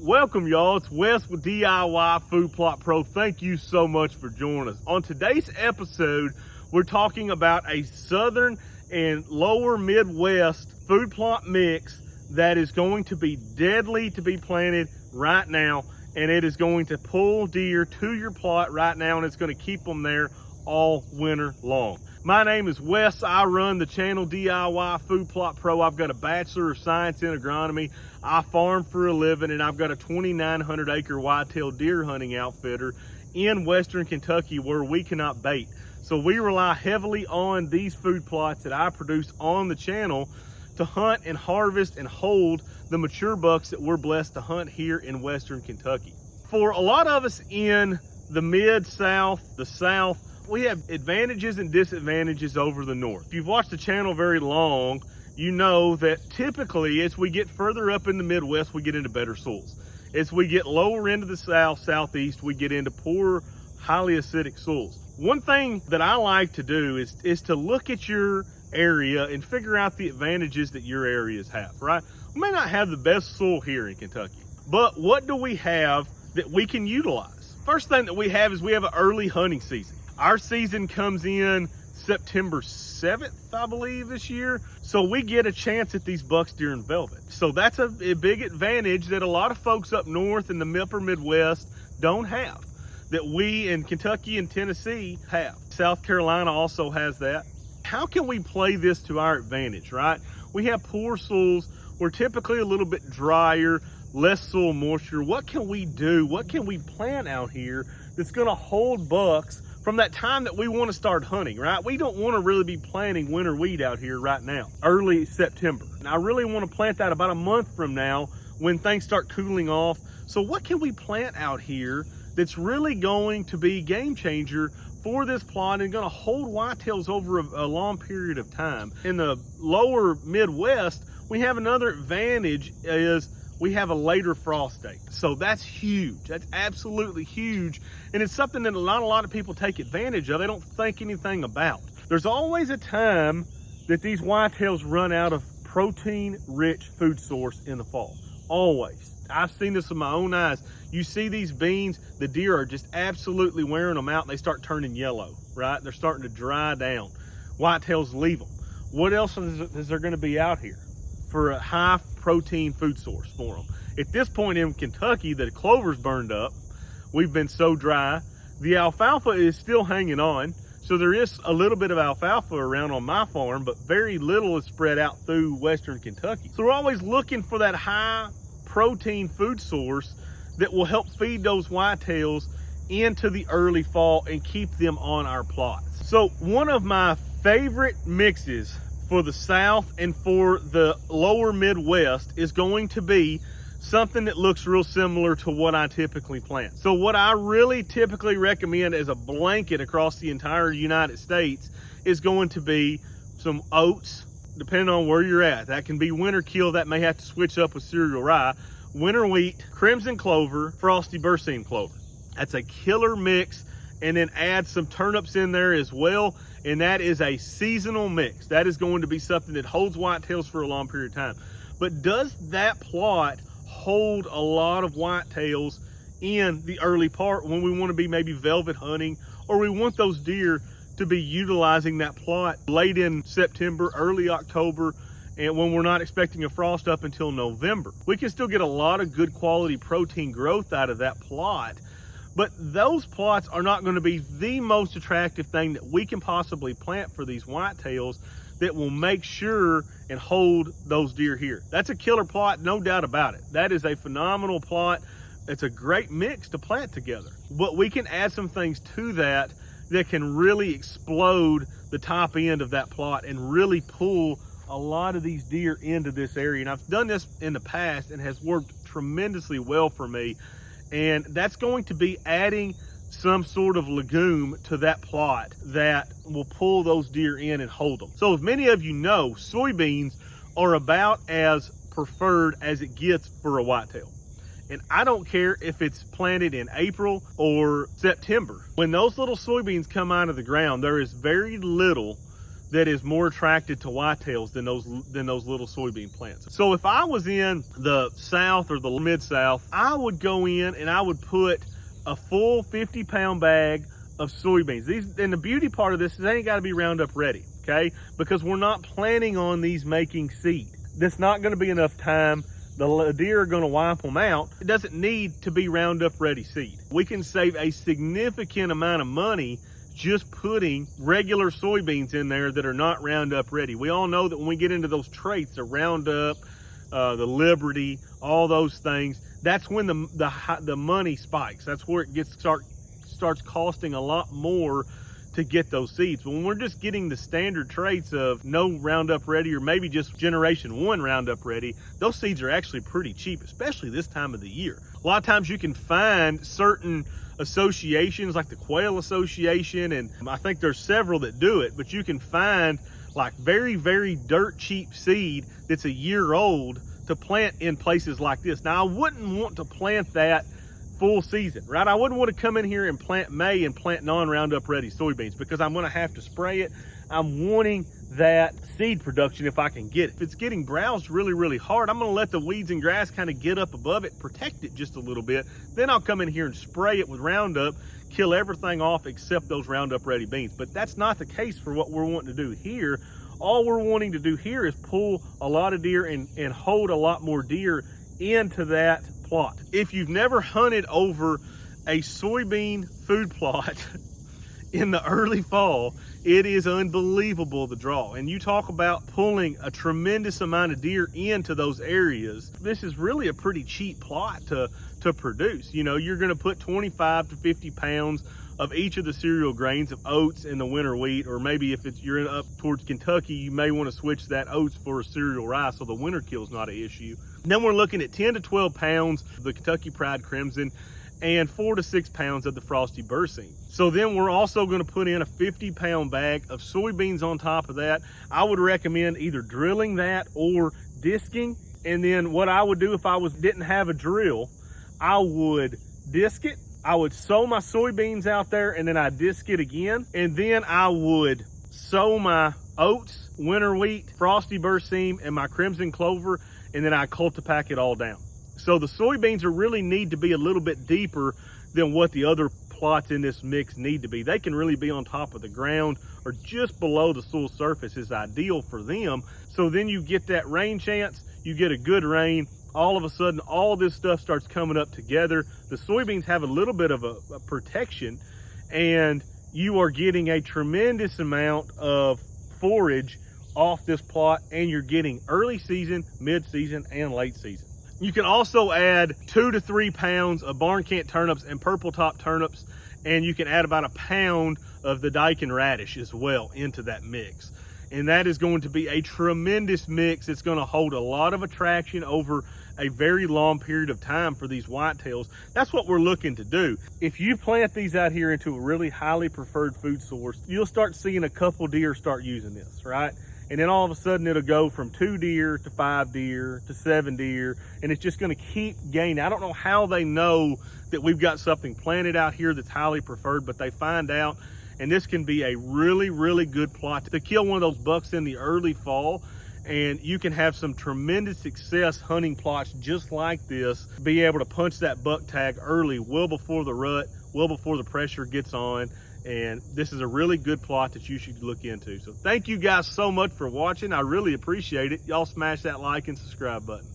Welcome, y'all. It's Wes with DIY Food Plot Pro. Thank you so much for joining us. On today's episode, we're talking about a southern and lower Midwest food plot mix that is going to be deadly to be planted right now, and it is going to pull deer to your plot right now, and it's going to keep them there all winter long. My name is Wes. I run the channel DIY Food Plot Pro. I've got a Bachelor of Science in Agronomy. I farm for a living, and I've got a 2,900 acre whitetail deer hunting outfitter in Western Kentucky where we cannot bait. So we rely heavily on these food plots that I produce on the channel to hunt and harvest and hold the mature bucks that we're blessed to hunt here in Western Kentucky. For a lot of us in the Mid-South, the South, we have advantages and disadvantages over the North. If you've watched the channel very long, you know that typically as we get further up in the Midwest, we get into better soils. As we get lower into the South, Southeast, we get into poor, highly acidic soils. One thing that I like to do is to look at your area and figure out the advantages that your areas have, right? We may not have the best soil here in Kentucky, but what do we have that we can utilize? First thing that we have is we have an early hunting season. Our season comes in September 7th, I believe, this year. So we get a chance at these bucks during velvet. So that's a big advantage that a lot of folks up north in the upper Midwest don't have, that we in Kentucky and Tennessee have. South Carolina also has that. How can we play this to our advantage, right? We have poor soils. We're typically a little bit drier, less soil moisture. What can we do? What can we plant out here that's gonna hold bucks from that time that we want to start hunting, right? We don't want to really be planting winter wheat out here right now, early September. And I really want to plant that about a month from now when things start cooling off. So what can we plant out here that's really going to be game changer for this plot and going to hold whitetails over a long period of time? In the lower Midwest, we have another advantage is we have a later frost date. So that's huge. That's absolutely huge. And it's something that not a lot of people take advantage of. They don't think anything about. There's always a time that these whitetails run out of protein-rich food source in the fall. Always. I've seen this with my own eyes. You see these beans, the deer are just absolutely wearing them out and they start turning yellow, right? They're starting to dry down. Whitetails leave them. What else is there gonna be out here for a high protein food source for them? At this point in Kentucky, the clovers burned up. We've been so dry. The alfalfa is still hanging on. So there is a little bit of alfalfa around on my farm, but very little is spread out through Western Kentucky. So we're always looking for that high protein food source that will help feed those whitetails into the early fall and keep them on our plots. So one of my favorite mixes for the South and for the lower Midwest is going to be something that looks real similar to what I typically plant. So what I really typically recommend as a blanket across the entire United States is going to be some oats, depending on where you're at. That can be winter kill, that may have to switch up with cereal rye, winter wheat, crimson clover, frosty berseem clover. That's a killer mix. And then add some turnips in there as well. And that is a seasonal mix. That is going to be something that holds whitetails for a long period of time. But does that plot hold a lot of whitetails in the early part when we want to be maybe velvet hunting, or we want those deer to be utilizing that plot late in September, early October, and when we're not expecting a frost up until November? We can still get a lot of good quality protein growth out of that plot. But those plots are not going to be the most attractive thing that we can possibly plant for these whitetails that will make sure and hold those deer here. That's a killer plot, no doubt about it. That is a phenomenal plot. It's a great mix to plant together. But we can add some things to that that can really explode the top end of that plot and really pull a lot of these deer into this area. And I've done this in the past and has worked tremendously well for me. And that's going to be adding some sort of legume to that plot that will pull those deer in and hold them. So as many of you know, soybeans are about as preferred as it gets for a whitetail. And I don't care if it's planted in April or September. When those little soybeans come out of the ground, there is very little that is more attracted to whitetails than those little soybean plants. So if I was in the South or the Mid-South, I would go in and I would put a full 50-pound bag of soybeans. And the beauty part of this is they ain't gotta be Roundup ready, okay? Because we're not planning on these making seed. That's not gonna be enough time. The deer are gonna wipe them out. It doesn't need to be Roundup ready seed. We can save a significant amount of money just putting regular soybeans in there that are not Roundup ready. We all know that when we get into those traits, the Roundup, the Liberty, all those things, that's when the money spikes. That's where it starts costing a lot more to get those seeds. When we're just getting the standard traits of no Roundup ready, or maybe just generation 1 Roundup ready, those seeds are actually pretty cheap, especially this time of the year. A lot of times you can find certain associations like the Quail Association, and I think there's several that do it, but you can find like very, very dirt cheap seed that's a year old to plant in places like this. Now, I wouldn't want to plant that full season, right? I wouldn't want to come in here and plant May and plant non-Roundup ready soybeans because I'm going to have to spray it. I'm wanting that seed production if I can get it. If it's getting browsed really, really hard, I'm going to let the weeds and grass kind of get up above it, protect it just a little bit. Then I'll come in here and spray it with Roundup, kill everything off except those Roundup ready beans. But that's not the case for what we're wanting to do here. All we're wanting to do here is pull a lot of deer and hold a lot more deer into that plot. If you've never hunted over a soybean food plot in the early fall, it is unbelievable, the draw. And you talk about pulling a tremendous amount of deer into those areas. This is really a pretty cheap plot to produce. You know, you're gonna put 25 to 50 pounds of each of the cereal grains of oats and the winter wheat, or maybe if you're up towards Kentucky, you may want to switch that oats for a cereal rice so the winter kill's not an issue. Then we're looking at 10 to 12 pounds of the Kentucky Pride Crimson and 4 to 6 pounds of the Frosty Berseem. So then we're also going to put in a 50-pound bag of soybeans on top of that. I would recommend either drilling that or disking. And then what I would do if I didn't have a drill, I would disc it. I would sow my soybeans out there, and then I disc it again. And then I would sow my oats, winter wheat, Frosty Berseem, and my crimson clover, and then I cultipack it all down. So the soybeans really need to be a little bit deeper than what the other plots in this mix need to be. They can really be on top of the ground or just below the soil surface is ideal for them. So then you get that rain chance, you get a good rain, all of a sudden all this stuff starts coming up together. The soybeans have a little bit of a protection, and you are getting a tremendous amount of forage off this plot, and you're getting early season, mid-season, and late season. You can also add 2 to 3 pounds of barncant turnips and purple top turnips, and you can add about a pound of the daikon radish as well into that mix. And that is going to be a tremendous mix. It's going to hold a lot of attraction over a very long period of time for these whitetails. That's what we're looking to do. If you plant these out here into a really highly preferred food source, you'll start seeing a couple deer start using this, right? And then all of a sudden it'll go from 2 deer to 5 deer to 7 deer, and it's just gonna keep gaining. I don't know how they know that we've got something planted out here that's highly preferred, but they find out, and this can be a really, really good plot to kill one of those bucks in the early fall. And you can have some tremendous success hunting plots just like this, be able to punch that buck tag early, well before the rut, well before the pressure gets on. And this is a really good plot that you should look into. So thank you guys so much for watching. I really appreciate it. Y'all smash that like and subscribe button.